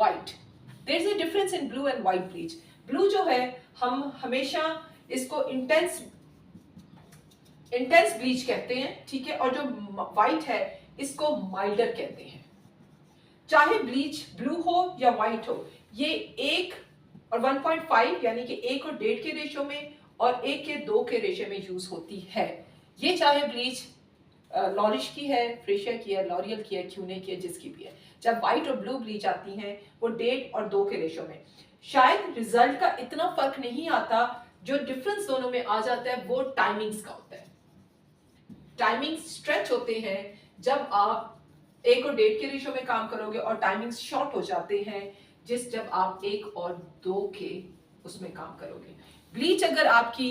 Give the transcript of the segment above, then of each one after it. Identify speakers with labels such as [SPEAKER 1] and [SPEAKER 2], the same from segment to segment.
[SPEAKER 1] White. There is a difference in blue and white bleach. Blue जो है हम हमेशा इसको इंटेंस ब्लीच कहते हैं, ठीक है, और जो व्हाइट है इसको माइल्डर कहते हैं। चाहे ब्लीच ब्लू हो या व्हाइट हो, ये 1 और 1.5 यानी कि 1 और 1.5 के रेशो में और 1 के 2 के रेशो में यूज होती है। ये चाहे ब्लीच लॉरिश की है, फ्रेशिया की है, लॉरियल की है, क्यूने की है, जिसकी भी है। जब व्हाइट और ब्लू ब्लीच आती हैं वो 1.5 और 2 के रेशो में। शायद रिजल्ट का इतना फर्क नहीं आता, जो डिफरेंस दोनों में आ जाता है वो टाइमिंग्स का होता है। टाइमिंग स्ट्रेच होते हैं जब आप 1 और 1.5 के रेशो में काम करोगे, और टाइमिंग्स शॉर्ट हो जाते हैं जब आप 1 और 2 के उसमें काम करोगे। ब्लीच अगर आपकी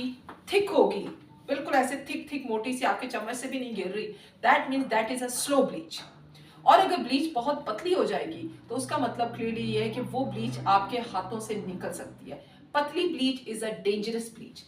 [SPEAKER 1] थिक होगी, बिल्कुल ऐसे थिक मोटी सी, आपके चम्मच से भी नहीं गिर रही, that means that is a slow bleach. और अगर ब्लीच बहुत पतली हो जाएगी तो उसका मतलब क्लियरली ये है कि वो ब्लीच आपके हाथों से निकल सकती है। पतली bleach is a dangerous bleach.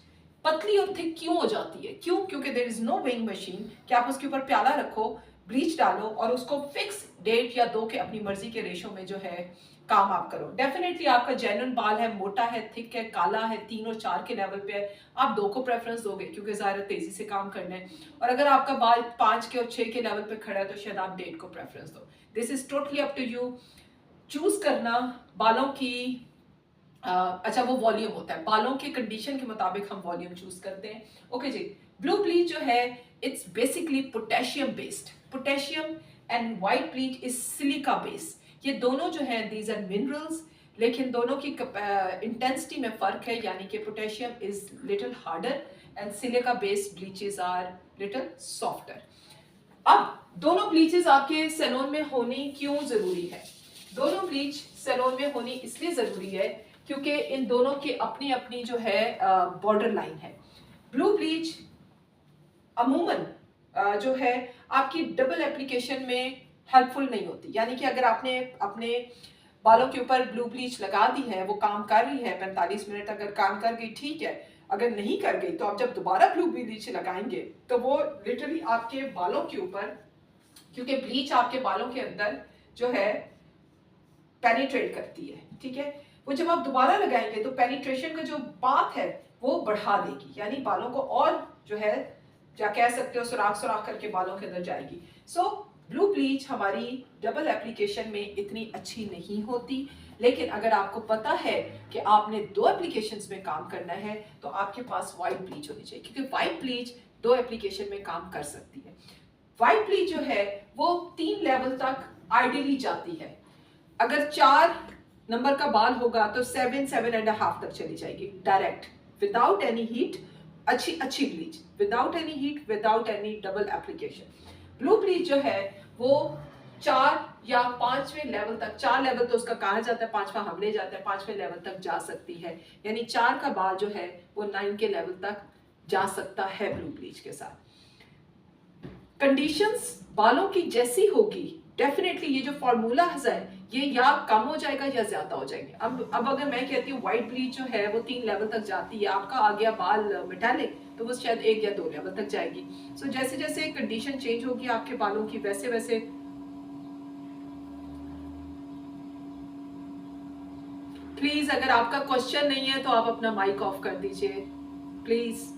[SPEAKER 1] पतली और थिक क्यों हो जाती है? क्योंकि there is no weighing machine कि आप उसके ऊपर प्याला रखो, ब्लीच डालो और उसको फिक्स 1.5 या 2 के अपनी मर्जी के रेशो में जो है काम आप करो। डेफिनेटली आपका जेन्युइन बाल है, मोटा है, थिक है, काला है, 3 और 4 के लेवल पे है, आप 2 को प्रेफरेंस दोगे क्योंकि ज़ाहिर तेजी से काम करना है। और अगर आपका बाल 5 के और 6 के लेवल पे खड़ा है तो शायद आप 1.5 को प्रेफरेंस दो। This is totally up to you. Choose करना बालों की अच्छा वो वॉल्यूम होता है, बालों के कंडीशन के मुताबिक हम वॉल्यूम चूज करते हैं। ओके जी, ब्लू ब्लीच जो है it's basically potassium based. Potassium and white bleach is silica based. ये दोनों जो है दीज आर मिनरल्स, लेकिन दोनों की इंटेंसिटी में फर्क है, यानी कि potassium is little harder and silica based bleaches are little softer. अब दोनों ब्लीचेस आपके सैलून में होनी क्यों जरूरी है? दोनों ब्लीच सैलून में होनी इसलिए जरूरी है क्योंकि इन दोनों की अपनी अपनी जो है बॉर्डर लाइन है। ब्लू ब्लीच अमूमन जो है आपकी डबल एप्लीकेशन में हेल्पफुल नहीं होती, यानी कि अगर आपने अपने बालों के ऊपर ब्लू ब्लीच लगा दी है, वो काम कर रही है 45 मिनट अगर काम कर गई ठीक है, अगर नहीं कर गई तो आप जब दोबारा ब्लू ब्लीच लगाएंगे तो वो लिटरली आपके बालों के ऊपर, क्योंकि ब्लीच आपके बालों के अंदर जो है पेनिट्रेट करती है, ठीक है, वो जब आप दोबारा लगाएंगे तो पेनिट्रेशन का जो पाथ है वो बढ़ा देगी, यानी बालों को और जो है क्या कह सकते हो सुराख करके बालों के अंदर जाएगी। सो ब्लू ब्लीच हमारी डबल एप्लीकेशन में इतनी अच्छी नहीं होती, लेकिन अगर आपको पता है कि आपने 2 एप्लीकेशंस में काम करना है तो आपके पास व्हाइट ब्लीच होनी चाहिए, क्योंकि व्हाइट ब्लीच 2 एप्लीकेशन में काम कर सकती है। व्हाइट ब्लीच जो है वो 3 लेवल तक आइडियली जाती है। अगर 4 नंबर का बाल होगा तो 7.5 तक चली जाएगी डायरेक्ट, विदाउट एनी हीट। अच्छी bleach, without any heat, without any double application. Blue bleach जो है वो 4 या 5वें लेवल तक, 4 लेवल तो उसका कहा जाता है, 5वां हम ले जाते हैं, 5वें लेवल तक जा सकती है, यानी 4 का बाल जो है वो 9 के लेवल तक जा सकता है ब्लू ब्लीच के साथ। कंडीशंस बालों की जैसी होगी, डेफिनेटली ये जो फॉर्मूला है ये या कम हो जाएगा या ज्यादा हो जाएंगे। अब अगर मैं कहती हूँ व्हाइट ब्लीच जो है वो 3 लेवल तक जाती है, आपका आ गया बाल मेटालिक तो वो शायद 1 या 2 लेवल तक जाएगी। सो जैसे जैसे कंडीशन चेंज होगी आपके बालों की, वैसे वैसे प्लीज अगर आपका क्वेश्चन नहीं है तो आप अपना माइक ऑफ कर दीजिए please.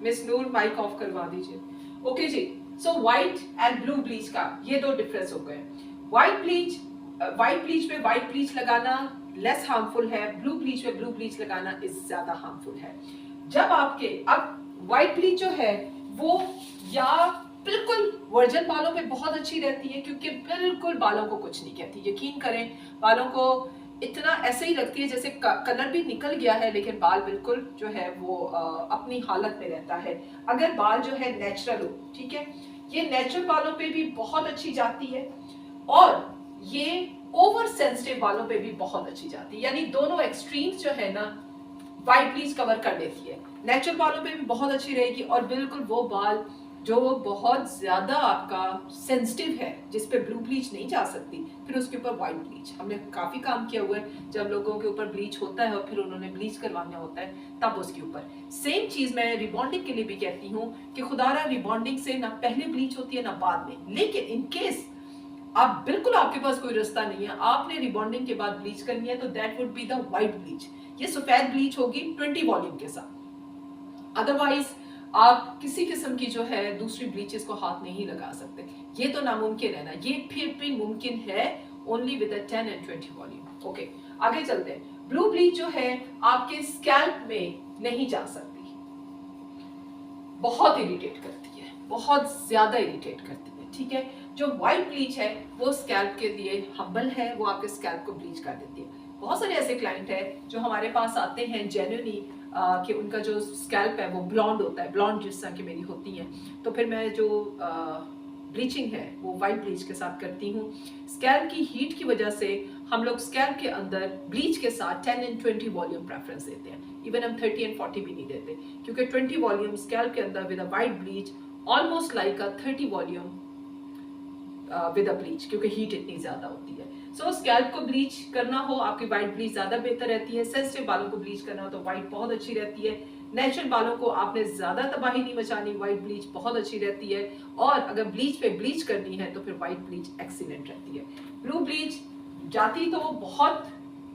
[SPEAKER 1] Miss Noor mic off करवा दीजिए। ओके जी, so white and blue bleach का ये 2 डिफरेंस हो गए। व्हाइट ब्लीच पे व्हाइट ब्लीच लगाना लेस हार्मफुल है, ब्लू ब्लीच पे ब्लू ब्लीच लगाना इस ज्यादा हार्मफुल है। जब आपके अब व्हाइट ब्लीच जो है वो या बिल्कुल वर्जन बालों पे बहुत अच्छी रहती है, क्योंकि बिल्कुल बालों को कुछ नहीं कहती, यकीन करें बालों को इतना ऐसे ही रखती है जैसे कलर भी निकल गया है लेकिन बाल बिल्कुल जो है वो अपनी हालत में रहता है। अगर बाल जो है नेचुरल हो, ठीक है, ये नेचुरल बालों पे भी बहुत अच्छी जाती है और ये ओवर सेंसिटिव बालों पे भी बहुत अच्छी जाती है, यानी दोनों एक्सट्रीम्स जो है ना व्हाइट ब्लीच कवर कर लेती है। नेचुरल बालों पे भी बहुत अच्छी रहेगी और बिल्कुल वो बाल जो बहुत ज्यादा आपका सेंसिटिव है जिस पे ब्लू ब्लीच नहीं जा सकती, फिर उसके ऊपर व्हाइट ब्लीच। हमने काफी काम किया हुआ है, जब लोगों के ऊपर ब्लीच होता है और फिर उन्होंने ब्लीच करवाना होता है तब उसके ऊपर। सेम चीज मैं रिबॉन्डिंग के लिए भी कहती हूँ कि खुदारा रिबॉन्डिंग से ना पहले ब्लीच होती है ना बाद में, लेकिन इन केस आप बिल्कुल, आपके पास कोई रास्ता नहीं है, आपने रिबॉन्डिंग के बाद ब्लीच करनी है तो that would be the white bleach. ये सफेद ब्लीच होगी 20 वॉल्यूम के साथ। अदरवाइज आप किसी किस्म की जो है दूसरी ब्लीचेस को हाथ नहीं लगा सकते, ये तो नामुमकिन है ना। ये फिर भी मुमकिन है only with 10 and 20 volume. Okay, आगे चलते हैं। ब्लू ब्लीच जो है आपके स्कैल्प में नहीं जा सकती, बहुत इरिटेट करती है, बहुत ज्यादा इरिटेट करती है, ठीक है। जो व्हाइट ब्लीच है वो स्कैल्प के लिए हम्बल है, वो आपके स्कैल्प को ब्लीच कर देती है। बहुत सारे ऐसे क्लाइंट है जो हमारे पास आते हैं जेन्युइनली कि उनका जो स्कैल्प है वो ब्लॉन्ड होता है, ब्लॉन्ड जिस तरह की मेरी होती है, तो फिर मैं जो ब्लीचिंग है वो वाइट ब्लीच के साथ करती हूँ। स्कैल्प की हीट की वजह से हम लोग स्कैल्प के अंदर ब्लीच के साथ 10 एंड 20 वॉल्यूम प्रेफरेंस देते हैं, इवन हम 30 एंड 40 भी नहीं देते, क्योंकि 20 वॉल्यूम स्कैल्प के अंदर with a white bleach almost like a 30 volume with a bleach, क्योंकि हीट इतनी ज्यादा होती है। सो स्कैल्प को ब्लीच करना हो, आपकी वाइट ब्लीच ज्यादा बेहतर रहती है। सेंसिटिव बालों को ब्लीच करना हो तो वाइट बहुत अच्छी रहती है। नेचुरल बालों को आपने ज्यादा तबाही नहीं मचानी, व्हाइट ब्लीच बहुत अच्छी रहती है। और अगर ब्लीच पे ब्लीच करनी है तो फिर व्हाइट ब्लीच एक्सीलेंट रहती है। ब्लू ब्लीच जाती तो बहुत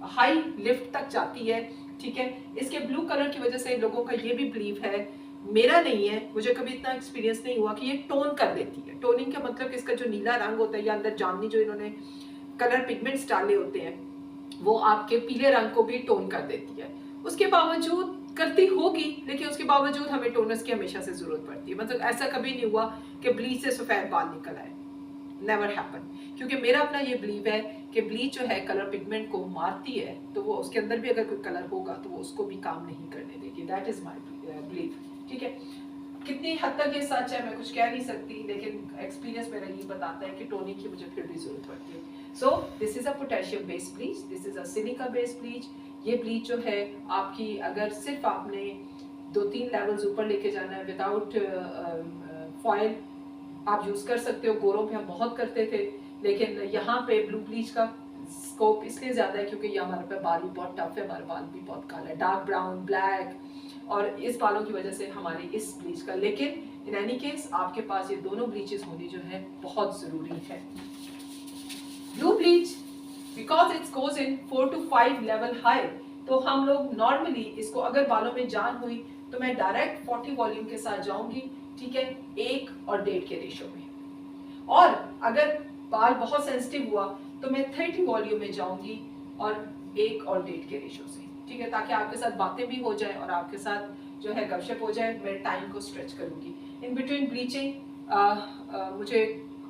[SPEAKER 1] हाई लिफ्ट तक जाती है, ठीक है। इसके ब्लू कलर की वजह से लोगों का ये भी बिलीव है, मेरा नहीं है, मुझे कभी इतना एक्सपीरियंस नहीं हुआ, कि ये टोन कर देती है। टोनिंग का मतलब इसका जो नीला रंग होता है या अंदर जामनी जो इन्होंने कलर पिगमेंट्स डाले होते हैं वो आपके पीले रंग को भी टोन कर देती है। उसके बावजूद करती होगी, लेकिन उसके बावजूद हमें टोनर्स की हमेशा से जरूरत पड़ती है। मतलब ऐसा कभी नहीं हुआ कि ब्लीच से सफेद बाल निकल आए, नेवर हैपन। क्योंकि मेरा अपना ये बिलीव है कि ब्लीच जो है कलर पिगमेंट को मारती है, तो वो उसके अंदर भी अगर कोई कलर होगा तो वो उसको भी काम नहीं करने देगी। दैट इज माई बिलीव, ठीक है। कितनी हद तक ये सच है मैं कुछ कह नहीं सकती, लेकिन एक्सपीरियंस मेरा ये बताता है कि टोनिंग की मुझे फिर भी जरूरत पड़ती है। So this is a potassium based bleach, this is a silica based bleach. ये ब्लीच जो है आपकी, अगर सिर्फ आपने 2-3 लेवल्स ऊपर लेके जाना है विदाउट फॉयल, आप यूज कर सकते हो। गोरों पे हम बहुत करते थे, लेकिन यहाँ पे ब्लू ब्लीच का स्कोप इसलिए ज्यादा है क्योंकि ये हमारे पे बाल भी बहुत टफ है, हमारे बाल भी बहुत काला है, डार्क ब्राउन, ब्लैक, और इस बालों की वजह से हमारी इस ब्लीच का। लेकिन इन एनी केस आपके पास ये दोनों ब्लीचेस होनी जो है बहुत जरूरी है। Blue bleach because it's goes in 4 to 5 level high, तो हम लोग नॉर्मली इसको, अगर बालों में जान हुई तो मैं डायरेक्ट 40 वॉल्यूम के साथ जाऊंगी, ठीक है, 1 और 1.5 के रेशो में। और अगर बाल बहुत सेंसिटिव हुआ तो मैं 30 वॉल्यूम में जाऊंगी और 1 और 1.5 के रेशो से, ठीक है, ताकि आपके साथ बातें भी हो जाए और आपके साथ जो है गपशप हो जाए, मैं टाइम को स्ट्रेच करूंगी। इन बिटवीन ब्लीचिंग मुझे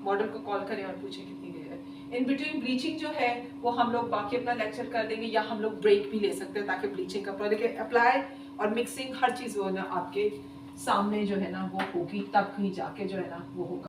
[SPEAKER 1] मॉडल को कॉल करें और पूछें कितनी देर है। इन बिटवीन ब्लीचिंग जो है वो हम लोग बाकी अपना लेक्चर कर देंगे, या हम लोग ब्रेक भी ले सकते हैं ताकि ब्लीचिंग का प्रोडक्ट अप्लाई और मिक्सिंग हर चीज वो ना आपके सामने जो है ना वो होगी, तब कहीं जाके जो है ना वो होगा।